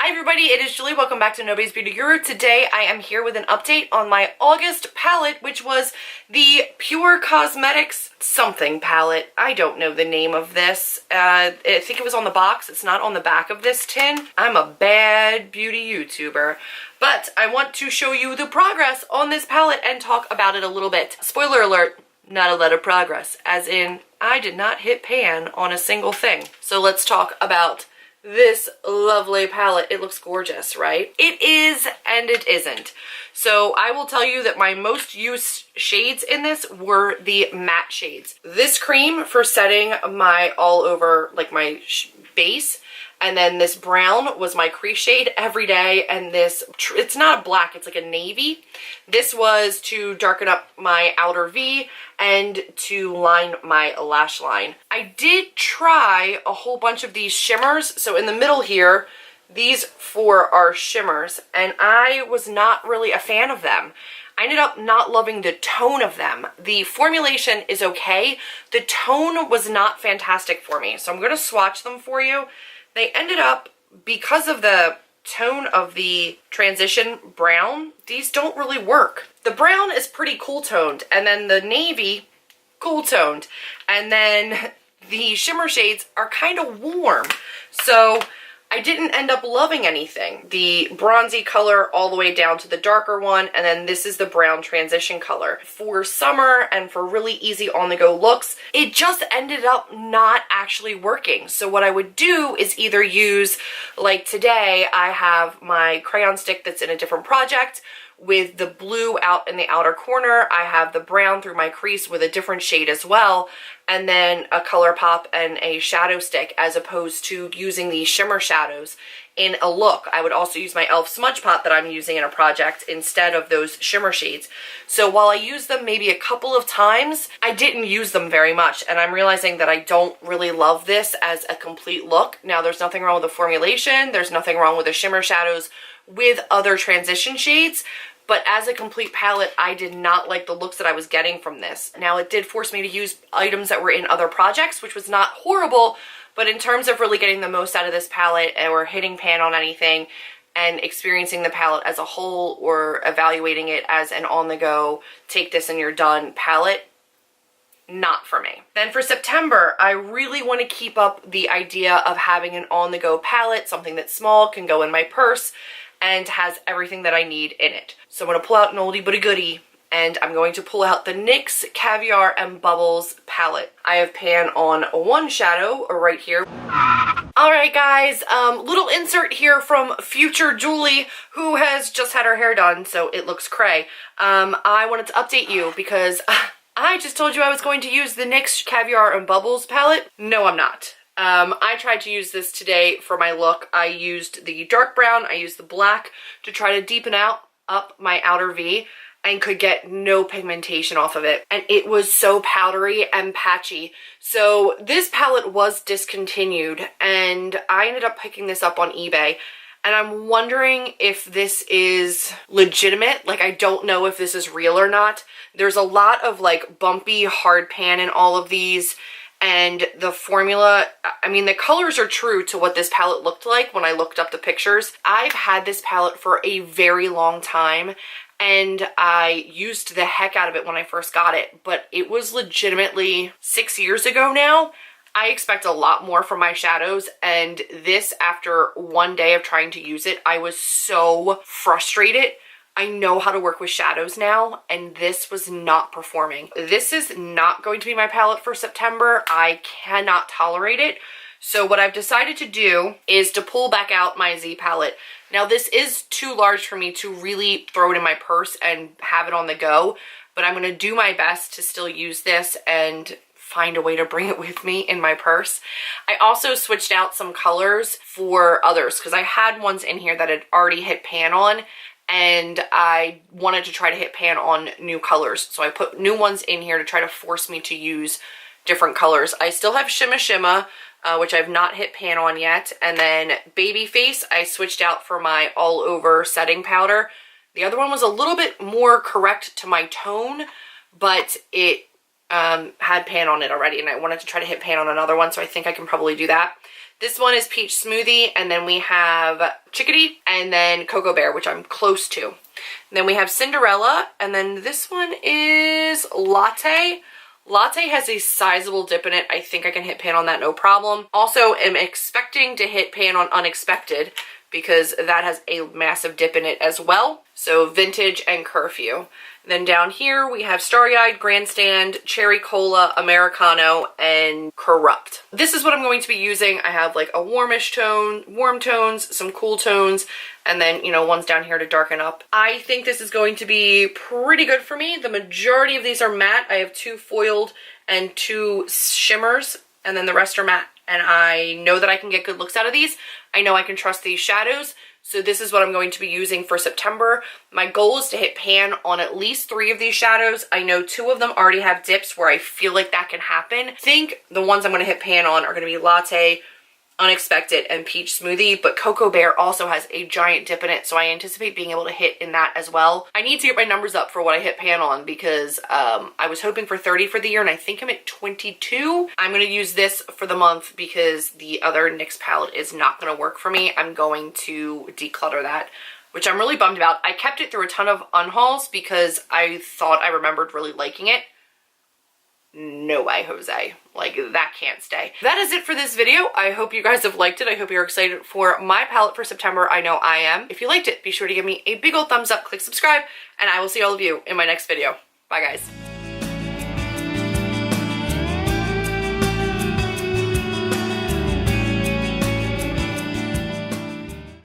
Hi everybody, it is Julie. Welcome back to Nobody's Beauty Guru. Today I am here with an update on my August palette, which was the Pure Cosmetics something palette. I don't know the name of this. I think it was on the box. It's not on the back of this tin. I'm a bad beauty YouTuber. But I want to show you the progress on this palette and talk about it a little bit. Spoiler alert, not a lot of progress. As in, I did not hit pan on a single thing. So let's talk about this lovely palette. It looks gorgeous, right? It is and it isn't. So I will tell you that my most used shades in this were the matte shades. This cream for setting my all over, like my base, and then this brown was my crease shade every day, and this, it's not a black, it's like a navy. This was to darken up my outer V and to line my lash line. I did try a whole bunch of these shimmers. So in the middle here, these four are shimmers, and I was not really a fan of them. I ended up not loving the tone of them. The formulation is okay. The tone was not fantastic for me. So I'm going to swatch them for you. They ended up, because of the tone of the transition brown, these don't really work. The brown is pretty cool toned, and then the navy, cool toned, and then the shimmer shades are kind of warm. So I didn't end up loving anything. The bronzy color all the way down to the darker one, and then this is the brown transition color. For summer and for really easy on-the-go looks, it just ended up not actually working. So what I would do is either use, like today, I have my crayon stick that's in a different project with the blue out in the outer corner. I have the brown through my crease with a different shade as well, and then a ColourPop and a shadow stick, as opposed to using these shimmer shadows in a look. I would also use my e.l.f. smudge pot that I'm using in a project instead of those shimmer shades. So while I used them maybe a couple of times, I didn't use them very much, and I'm realizing that I don't really love this as a complete look. Now, there's nothing wrong with the formulation, there's nothing wrong with the shimmer shadows with other transition shades, but as a complete palette, I did not like the looks that I was getting from this. Now, it did force me to use items that were in other projects, which was not horrible, but in terms of really getting the most out of this palette or hitting pan on anything and experiencing the palette as a whole or evaluating it as an on-the-go, take this and you're done palette, not for me. Then for September, I really want to keep up the idea of having an on-the-go palette, something that's small, can go in my purse, and has everything that I need in it. So I'm going to pull out an oldie but a goodie, and I'm going to pull out the NYX Caviar and Bubbles palette. I have pan on one shadow right here. Alright guys, little insert here from future Julie, who has just had her hair done, so it looks cray. I wanted to update you because I just told you I was going to use the NYX Caviar and Bubbles palette. No, I'm not. I tried to use this today for my look. I used the dark brown, I used the black to try to deepen up my outer V, and could get no pigmentation off of it. And it was so powdery and patchy. So this palette was discontinued, and I ended up picking this up on eBay. And I'm wondering if this is legitimate. Like, I don't know if this is real or not. There's a lot of like bumpy hard pan in all of these. And the formula, I mean, the colors are true to what this palette looked like when I looked up the pictures. I've had this palette for a very long time, and I used the heck out of it when I first got it, but it was legitimately 6 years ago now. I expect a lot more from my shadows, and this, after one day of trying to use it, I was so frustrated. I know how to work with shadows now, and this was not performing. This is not going to be my palette for September. I cannot tolerate it. So what I've decided to do is to pull back out my Z palette. Now, this is too large for me to really throw it in my purse and have it on the go, but I'm going to do my best to still use this and find a way to bring it with me in my purse. I also switched out some colors for others because I had ones in here that had already hit pan on, and I wanted to try to hit pan on new colors. So I put new ones in here to try to force me to use different colors. I still have Shimma Shimma, which I've not hit pan on yet. And then Babyface, I switched out for my all over setting powder. The other one was a little bit more correct to my tone, but it had pan on it already, and I wanted to try to hit pan on another one, so I think I can probably do that. This one is Peach Smoothie, and then we have Chickadee, and then Cocoa Bear, which I'm close to. And then we have Cinderella, and then this one is Latte. Latte has a sizable dip in it. I think I can hit pan on that no problem. Also am expecting to hit pan on Unexpected because that has a massive dip in it as well. So Vintage and Curfew. Then down here we have Starry-Eyed, Grandstand, Cherry Cola, Americano, and Corrupt. This is what I'm going to be using. I have like a warmish tone, warm tones, some cool tones, and then, you know, ones down here to darken up. I think this is going to be pretty good for me. The majority of these are matte. I have 2 foiled and 2 shimmers, and then the rest are matte. And I know that I can get good looks out of these. I know I can trust these shadows. So this is what I'm going to be using for September. My goal is to hit pan on at least 3 of these shadows. I know 2 of them already have dips where I feel like that can happen. I think the ones I'm going to hit pan on are going to be Latte, Unexpected, and Peach Smoothie, but Cocoa Bear also has a giant dip in it, so I anticipate being able to hit in that as well. I need to get my numbers up for what I hit pan on because I was hoping for 30 for the year, and I think I'm at 22. I'm going to use this for the month because the other NYX palette is not going to work for me. I'm going to declutter that, which I'm really bummed about. I kept it through a ton of unhauls because I thought I remembered really liking it. No way, Jose. Like, that can't stay. That is it for this video. I hope you guys have liked it. I hope you're excited for my palette for September. I know I am. If you liked it, be sure to give me a big old thumbs up, click subscribe, and I will see all of you in my next video. Bye, guys.